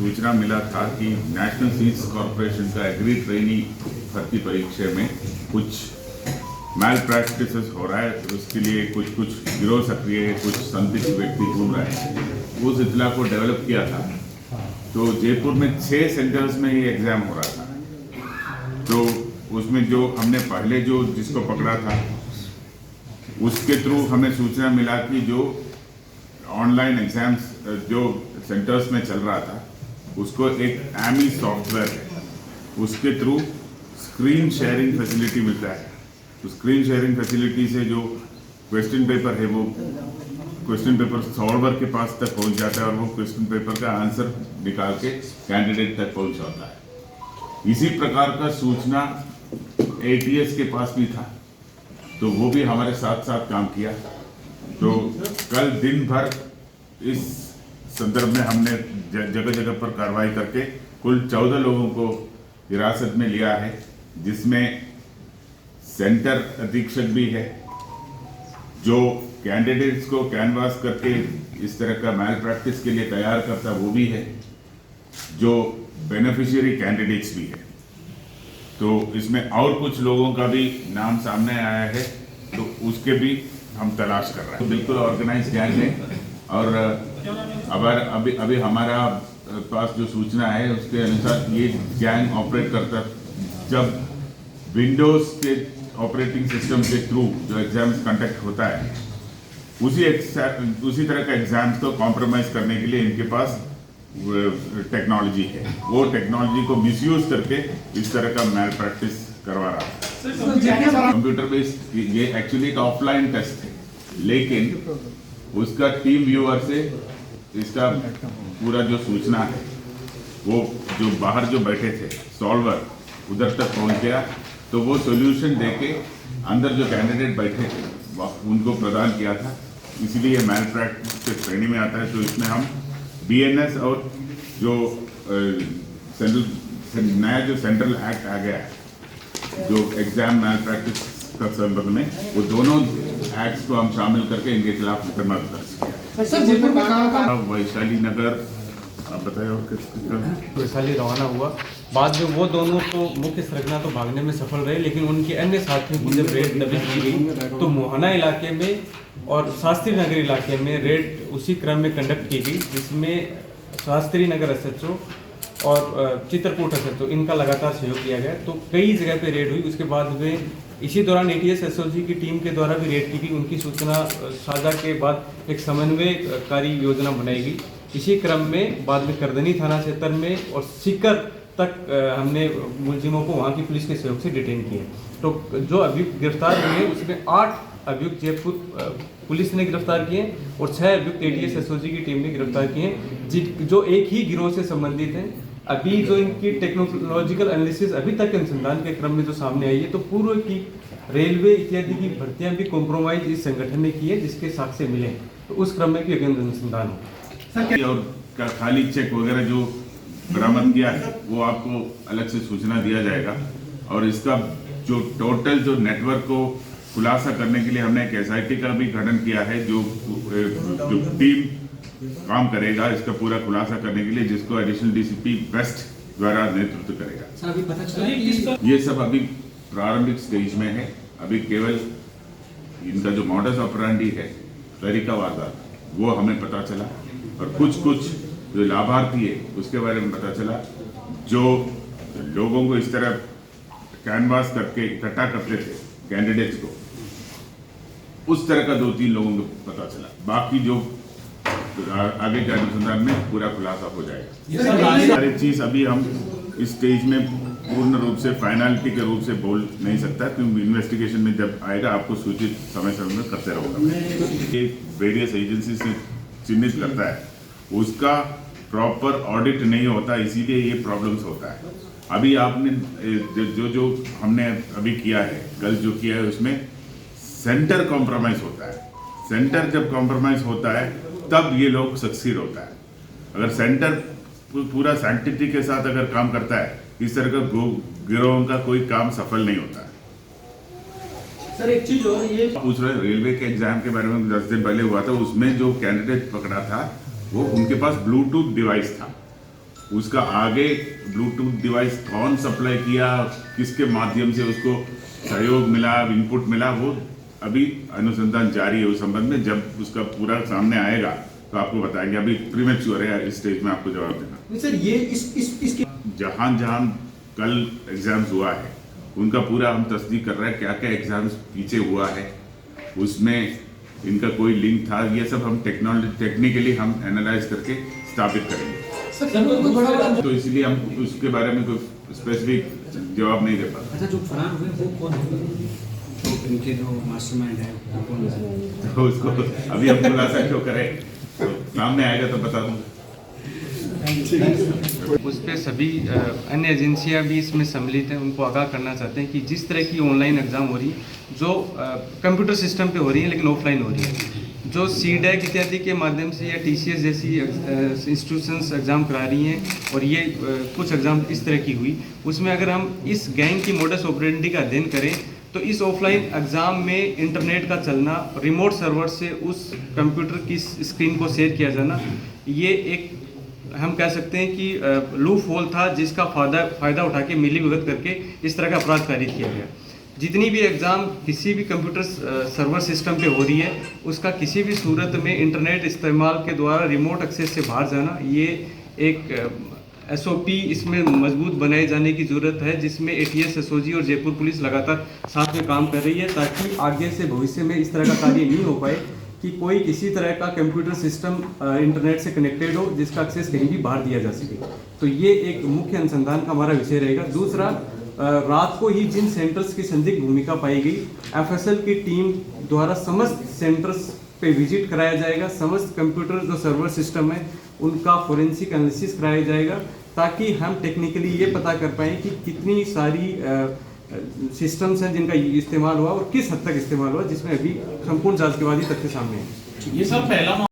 सूचना मिला था कि नेशनल सीड्स कॉरपोरेशन का एग्री ट्रेनी भर्ती परीक्षा में कुछ मैल प्रैक्टिसेस हो रहा है, उसके लिए कुछ गिरोह सक्रिय है, कुछ संदिग्ध व्यक्ति घूम रहे हैं। उस इतला को डेवलप किया था। तो जयपुर में 6 सेंटर्स में ये एग्ज़ाम हो रहा था। तो उसमें जो हमने पहले जिसको पकड़ा था उसके थ्रू हमें सूचना मिला कि जो ऑनलाइन एग्जाम्स जो सेंटर्स में चल रहा था उसको एक एमी सॉफ्टवेयर है, उसके थ्रू स्क्रीन शेयरिंग फैसिलिटी मिलता है। तो स्क्रीन शेयरिंग फैसिलिटी से जो क्वेश्चन पेपर है वो क्वेश्चन पेपर सॉल्वर के पास तक पहुंच जाता है और वो क्वेश्चन पेपर का आंसर निकाल के कैंडिडेट तक पहुंच जाता है। इसी प्रकार का सूचना ATS के पास भी था, तो वो भी हमारे साथ साथ काम किया। तो कल दिन भर इस संदर्भ में हमने जगह जगह पर कार्रवाई करके कुल 14 लोगों को हिरासत में लिया है, जिसमें सेंटर अधीक्षक भी है जो कैंडिडेट्स को कैनवास करके इस तरह का मैल प्रैक्टिस के लिए तैयार करता वो भी है, जो बेनिफिशियरी कैंडिडेट्स भी है। तो इसमें और कुछ लोगों का भी नाम सामने आया है, तो उसके भी हम तलाश कर रहे हैं। तो बिल्कुल ऑर्गेनाइज गैंग है और अभी हमारा पास जो सूचना है उसके अनुसार ये गैंग ऑपरेट करता जब विंडोज के ऑपरेटिंग सिस्टम के थ्रू जो एग्जाम्स कंडक्ट होता है उसी तरह का एग्जाम्स को कॉम्प्रोमाइज करने के लिए इनके पास टेक्नोलॉजी है। वो टेक्नोलॉजी को मिसयूज करके इस तरह का मैल प्रैक्टिस करवा रहा है। कंप्यूटर बेस्ड ये एक्चुअली एक ऑफलाइन टेस्ट है, लेकिन उसका टीम व्यूअर से इसका पूरा जो सूचना है वो जो बाहर जो बैठे थे सॉल्वर उधर तक पहुंच गया, तो वो सॉल्यूशन देके अंदर जो कैंडिडेट बैठे थे उनको प्रदान किया था। इसीलिए मैल प्रैक्टिस के श्रेणी में आता है। तो इसमें हम BNS और जो नया जो सेंट्रल एक्ट आ गया है जो एग्जाम मैल प्रैक्टिस का संबंध में, वो दोनों एक्ट्स को हम शामिल करके इनके खिलाफ मुकदमा दर्ज किया। वैशाली नगर आप बताइए और किस वैशाली रवाना हुआ। बाद में वो दोनों तो मुख्य संरचना तो भागने में सफल रहे, लेकिन उनके अन्य साथियों की जब रेड दबिश की गई तो मोहना इलाके में और शास्त्री नगर इलाके में रेड उसी क्रम में कंडक्ट की गई, जिसमें शास्त्री नगर SHO और चित्रकूट SHO इनका लगातार सहयोग किया गया। तो कई जगह पे रेड हुई। उसके बाद में इसी दौरान ATS SOG की टीम के द्वारा भी रेड की गई। उनकी सूचना साझा के बाद एक समन्वयकारी योजना बनाई गई। इसी क्रम में बाद में करदनी थाना क्षेत्र में और सीकर तक हमने मुलजिमों को वहाँ की पुलिस के सहयोग से डिटेन किए। तो जो अभियुक्त गिरफ्तार हुए उसमें 8 अभियुक्त जयपुर पुलिस ने गिरफ्तार किए और 6 अभियुक्त ATS SOG की टीम ने गिरफ्तार किए, जो एक ही गिरोह से संबंधित हैं। अभी जो इनकी टेक्नोलॉजिकल एनालिसिस अभी तक अनुसंधान के क्रम में जो सामने आई है, तो पूर्व की रेलवे इत्यादि की भर्तियां भी कॉम्प्रोमाइज इस संगठन ने की है, जिसके साक्ष्य मिले। तो उस क्रम में भी अगेन अनुसंधान हो और खाली चेक वगैरह जो बरामद किया है वो आपको अलग से सूचना दिया जाएगा। और इसका जो टोटल जो नेटवर्क को खुलासा करने के लिए हमने एक SIT का भी गठन किया है, जो टीम काम करेगा इसका पूरा खुलासा करने के लिए, जिसको एडिशनल DCP वेस्ट द्वारा नेतृत्व करेगा। अभी पता चला कि ये सब अभी प्रारंभिक स्टेज में है। अभी केवल इनका जो मॉडस ऑपरेंडी है तरीका वारदात वो हमें पता चला, और कुछ जो लाभार्थी है उसके बारे में पता चला, जो लोगों को इस तरह कैनवास करके इकट्ठा करते थे कैंडिडेट्स को, उस तरह का 2-3 लोगों को पता चला। बाकी जो आगे के अनुसंधान में पूरा खुलासा हो जाएगा। सारी चीज अभी हम इस स्टेज में पूर्ण रूप से फाइनलिटी के रूप से बोल नहीं सकता, क्योंकि इन्वेस्टिगेशन में जब आएगा आपको सूचित समय समय में करते रहूँगा। ये वेरियस एजेंसी से चिन्हित करता है, उसका प्रॉपर ऑडिट नहीं होता, इसीलिए ये प्रॉब्लम्स होता है। अभी आपने जो हमने अभी किया है, कल जो किया है, उसमें सेंटर कॉम्प्रोमाइज होता है। सेंटर जब कॉम्प्रोमाइज होता है तब ये लोग सक्सीड होता है। अगर सेंटर पूरा सैंक्टिटी के साथ अगर काम करता है, इस तरह का गिरोहों का कोई काम सफल नहीं होता है। सर एक चीज और ये पूछ रहे रेलवे के एग्जाम के बारे में 10 दिन पहले हुआ था, उसमें जो कैंडिडेट पकड़ा था वो उनके पास ब्लूटूथ डिवाइस था, उसका आगे ब्लूटूथ डिवाइस कौन सप्लाई किया, किसके माध्यम से उसको सहयोग मिला, इनपुट मिला, वो अभी अनुसंधान जारी है उस संबंध में। जब उसका पूरा सामने आएगा तो आपको बताएंगे। अभी प्रीमेच्योर है इस स्टेज में आपको जवाब देना। सर ये इसके जहां जहां कल एग्जाम्स हुआ है उनका पूरा हम तस्दीक कर रहे हैं, क्या क्या एग्जाम्स पीछे हुआ है, उसमें इनका कोई लिंक था, ये सब हम टेक्निकली हम एनालाइज करके स्थापित करेंगे। सर तो इसलिए हम उसके बारे में कोई स्पेसिफिक जवाब नहीं दे पाते। अच्छा, जो फरार हुए वो कौन है? तो इनके जो मास्टरमाइंड है वो कौन है? तो उसको अभी हम खुलासा क्यों करें, तो सामने आएगा तो बता दूंगा। उस पर सभी अन्य एजेंसियां भी इसमें सम्मिलित हैं। उनको आगाह करना चाहते हैं कि जिस तरह की ऑनलाइन एग्ज़ाम हो रही जो कंप्यूटर सिस्टम पे हो रही है लेकिन ऑफलाइन हो रही है, जो सीडैक इत्यादि के माध्यम से या टीसीएस जैसी इंस्टीट्यूशंस एग्ज़ाम करा रही हैं और ये कुछ एग्ज़ाम इस तरह की हुई, उसमें अगर हम इस गैंग की मोडस ऑपरेंडी का अध्ययन करें तो इस ऑफलाइन एग्ज़ाम में इंटरनेट का चलना, रिमोट सर्वर से उस कंप्यूटर की स्क्रीन को शेयर किया जाना, ये एक हम कह सकते हैं कि लूप होल था जिसका फ़ायदा उठा के मिलीभगत करके इस तरह का अपराध कारित किया गया। जितनी भी एग्ज़ाम किसी भी कंप्यूटर सर्वर सिस्टम पे हो रही है उसका किसी भी सूरत में इंटरनेट इस्तेमाल के द्वारा रिमोट एक्सेस से बाहर जाना, ये एक एसओपी इसमें मजबूत बनाए जाने की ज़रूरत है, जिसमें एटीएस, एसओजी और जयपुर पुलिस लगातार साथ में काम कर रही है ताकि आगे से भविष्य में इस तरह का कार्य नहीं हो पाए कि कोई किसी तरह का कंप्यूटर सिस्टम इंटरनेट से कनेक्टेड हो जिसका एक्सेस कहीं भी बाहर दिया जा सके। तो ये एक मुख्य अनुसंधान का हमारा विषय रहेगा। दूसरा, रात को ही जिन सेंटर्स की संदिग्ध भूमिका पाई गई, एफएसएल की टीम द्वारा समस्त सेंटर्स पे विजिट कराया जाएगा, समस्त कंप्यूटर जो सर्वर सिस्टम है उनका फोरेंसिक एनालिसिस कराया जाएगा ताकि हम टेक्निकली ये पता कर पाएँ कि कितनी सारी सिस्टम्स हैं जिनका इस्तेमाल हुआ और किस हद तक इस्तेमाल हुआ, जिसमें अभी संपूर्ण जांच के बाद ही तथ्य सामने आए। ये सब पहला